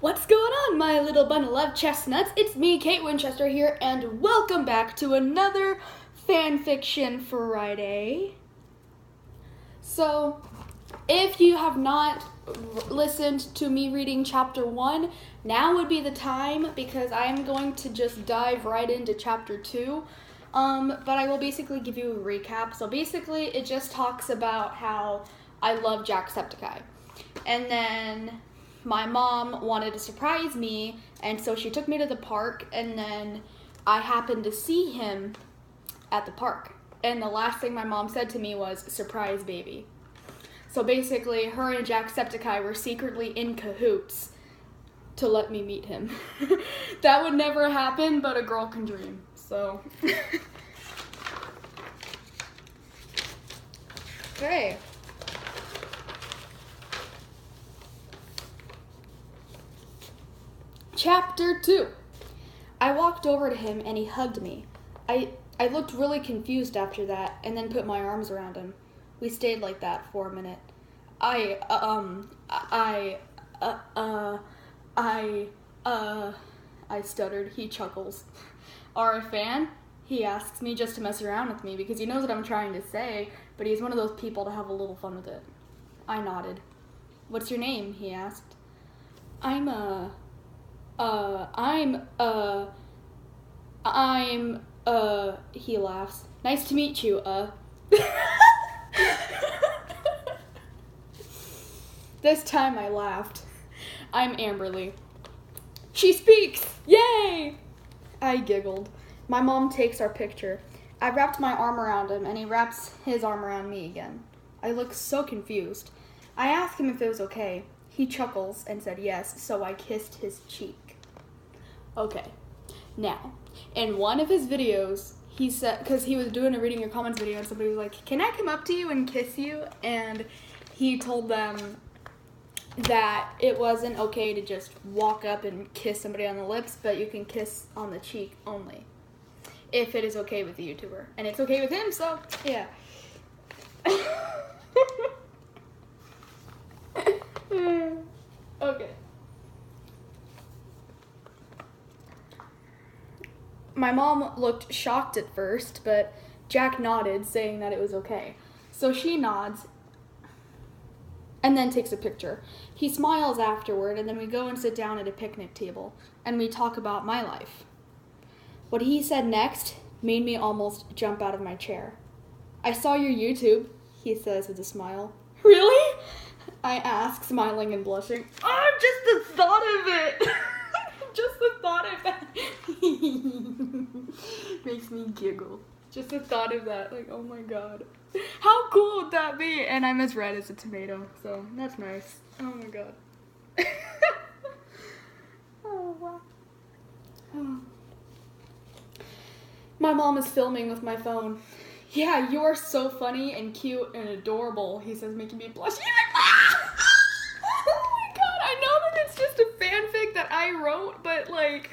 What's going on, my little bundle of chestnuts? It's me, Kate Winchester here, and welcome back to another Fanfiction Friday. So, if you have not listened to me reading chapter 1, now would be the time because I'm going to just dive right into chapter 2. But I will basically give you a recap. So basically, it just talks about how I love Jacksepticeye. And then my mom wanted to surprise me, and so she took me to the park, and then I happened to see him at the park. And the last thing my mom said to me was, "Surprise, baby." So basically, her and Jacksepticeye were secretly in cahoots to let me meet him. That would never happen, but a girl can dream. So. Okay. Chapter 2. I walked over to him and he hugged me. I looked really confused after that and then put my arms around him. We stayed like that for a minute. I stuttered. He chuckles. Are a fan? He asks me just to mess around with me because he knows what I'm trying to say, but he's one of those people to have a little fun with it. I nodded. What's your name? He asked. He laughs. Nice to meet you, This time I laughed. I'm Amberlee. She speaks! Yay! I giggled. My mom takes our picture. I wrapped my arm around him, and he wraps his arm around me again. I look so confused. I asked him if it was okay. He chuckles and said yes, so I kissed his cheek. Okay, now, in one of his videos, he said, because he was doing a reading your comments video, and somebody was like, "Can I come up to you and kiss you?" And he told them that it wasn't okay to just walk up and kiss somebody on the lips, but you can kiss on the cheek only, if it is okay with the YouTuber. And it's okay with him, so, yeah. Okay. My mom looked shocked at first, but Jack nodded, saying that it was okay. So she nods and then takes a picture. He smiles afterward, and then we go and sit down at a picnic table, and we talk about my life. What he said next made me almost jump out of my chair. "I saw your YouTube," he says with a smile. "Really?" I ask, smiling and blushing. Oh, just the thought of it! Just the thought of that makes me giggle. Just the thought of that, like, oh my god. How cool would that be? And I'm as red as a tomato, so that's nice. Oh my god. Oh, wow. Oh. My mom is filming with my phone. "Yeah, you are so funny and cute and adorable," he says, making me blush. He's like, ah! Oh my god, I know that it's just a fanfic that I wrote, but like,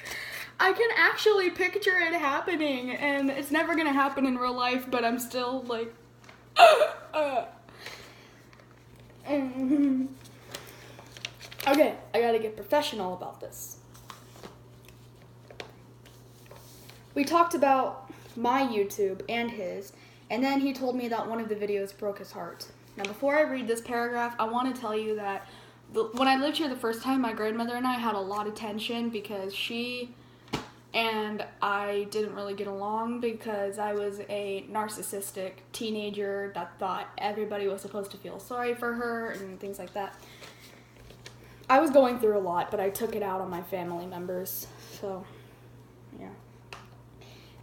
I can actually picture it happening, and it's never gonna happen in real life, but I'm still like, Okay, I gotta get professional about this. We talked about my YouTube and his, and then he told me that one of the videos broke his heart. Now, before I read this paragraph, I want to tell you that when I lived here the first time, my grandmother and I had a lot of tension because she and I didn't really get along because I was a narcissistic teenager that thought everybody was supposed to feel sorry for her and things like that. I was going through a lot, but I took it out on my family members, so, yeah.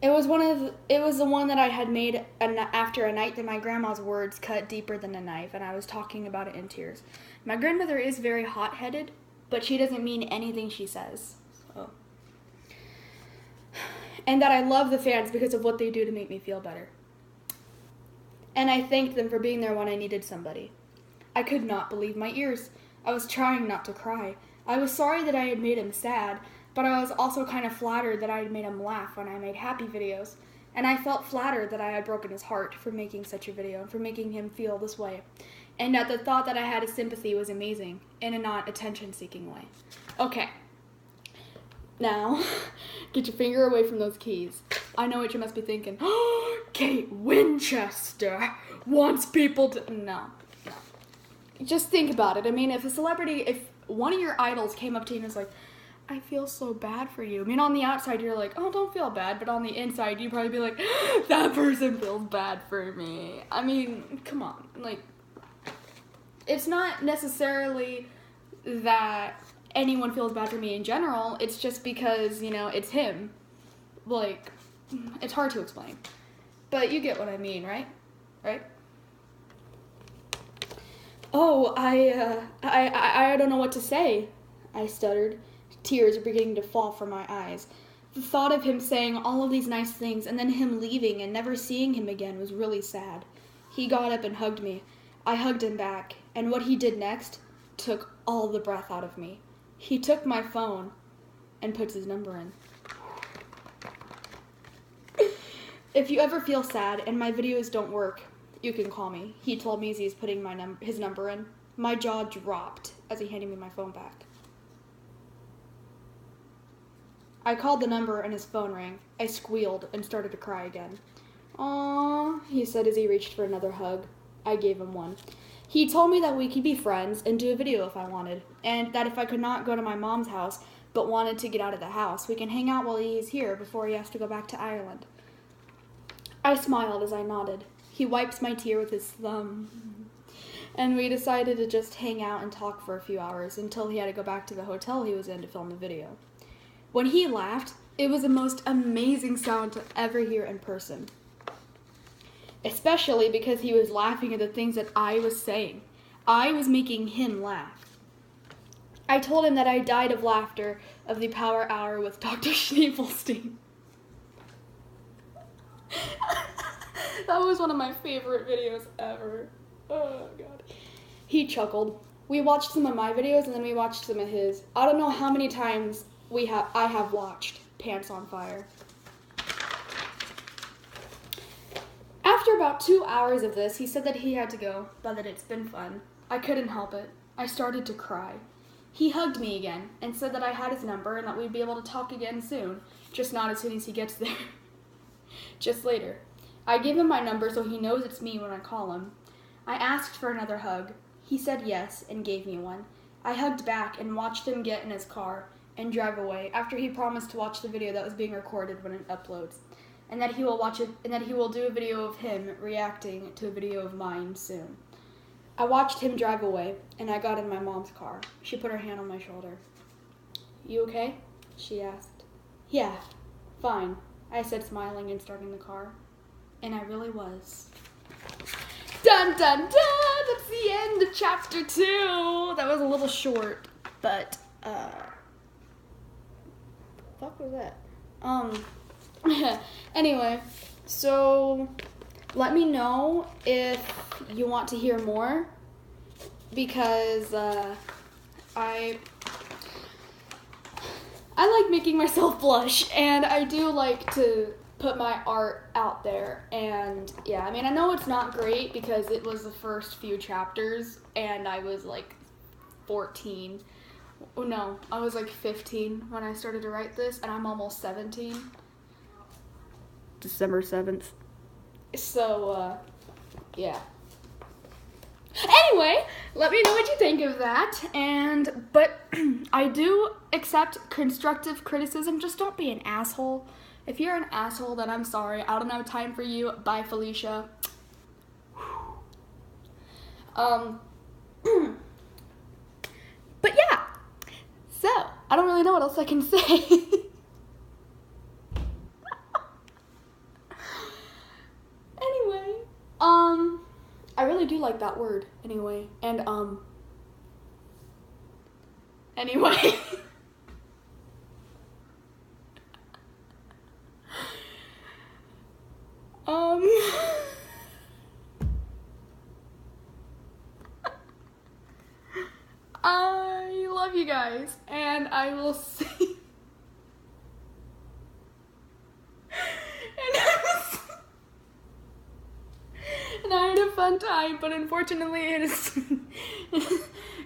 It was the one that I had made after a night that my grandma's words cut deeper than a knife, and I was talking about it in tears. My grandmother is very hot-headed, but she doesn't mean anything she says. So. And that I love the fans because of what they do to make me feel better. And I thanked them for being there when I needed somebody. I could not believe my ears. I was trying not to cry. I was sorry that I had made him sad, but I was also kind of flattered that I had made him laugh when I made happy videos. And I felt flattered that I had broken his heart for making such a video and for making him feel this way. and that the thought that I had his sympathy was amazing in a not attention-seeking way. Okay. Now, get your finger away from those keys. I know what you must be thinking. Kate Winchester wants people to... No. Just think about it. I mean, if one of your idols came up to you and was like, I feel so bad for you. I mean, on the outside, you're like, oh, don't feel bad. But on the inside, you'd probably be like, that person feels bad for me. I mean, come on. Like, it's not necessarily that anyone feels bad for me in general. It's just because, it's him. Like, it's hard to explain. But you get what I mean, right? Right? Oh, I don't know what to say, I stuttered. Tears were beginning to fall from my eyes. The thought of him saying all of these nice things and then him leaving and never seeing him again was really sad. He got up and hugged me. I hugged him back, and what he did next took all the breath out of me. He took my phone and puts his number in. If you ever feel sad and my videos don't work, you can call me, he told me as he's putting his number in. My jaw dropped as he handed me my phone back. I called the number and his phone rang. I squealed and started to cry again. Aww, he said as he reached for another hug. I gave him one. He told me that we could be friends and do a video if I wanted, and that if I could not go to my mom's house but wanted to get out of the house, we can hang out while he is here before he has to go back to Ireland. I smiled as I nodded. He wipes my tear with his thumb. And we decided to just hang out and talk for a few hours until he had to go back to the hotel he was in to film the video. When he laughed, it was the most amazing sound to ever hear in person. Especially because he was laughing at the things that I was saying. I was making him laugh. I told him that I died of laughter of the Power Hour with Dr. Schneebelstein. That was one of my favorite videos ever. Oh, God. He chuckled. We watched some of my videos and then we watched some of his. I don't know how many times I have watched Pants on Fire. After about 2 hours of this, he said that he had to go, but that it's been fun. I couldn't help it. I started to cry. He hugged me again and said that I had his number and that we'd be able to talk again soon, just not as soon as he gets there. Just later. I gave him my number so he knows it's me when I call him. I asked for another hug. He said yes and gave me one. I hugged back and watched him get in his car and drive away after he promised to watch the video that was being recorded when it uploads, and that he will watch it, and that he will do a video of him reacting to a video of mine soon. I watched him drive away, and I got in my mom's car. She put her hand on my shoulder. You okay? She asked. Yeah, fine, I said, smiling and starting the car. And I really was. Dun dun dun! That's the end of chapter 2. That was a little short, but fuck was that? Anyway, so let me know if you want to hear more, because I like making myself blush, and I do like to put my art out there. And yeah, I mean, I know it's not great because it was the first few chapters and I was like 14. Oh no, I was like 15 when I started to write this, and I'm almost 17. December 7th. So, yeah. Anyway, let me know what you think of that, but I do accept constructive criticism. Just don't be an asshole. If you're an asshole, then I'm sorry. I don't have time for you. Bye, Felicia. But yeah. So, I don't really know what else I can say. Anyway, I really do like that word. Anyway, and anyway. I love you guys, and I will see. And I had a fun fun time, but unfortunately it is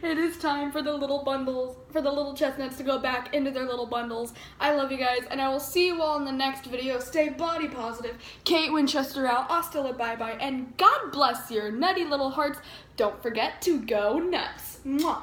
it is time for the little bundles, for the little chestnuts to go back into their little bundles. I love you guys, and I will see you all in the next video. Stay body positive. Kate Winchester out. Hasta la bye-bye, and God bless your nutty little hearts. Don't forget to go nuts. Mwah.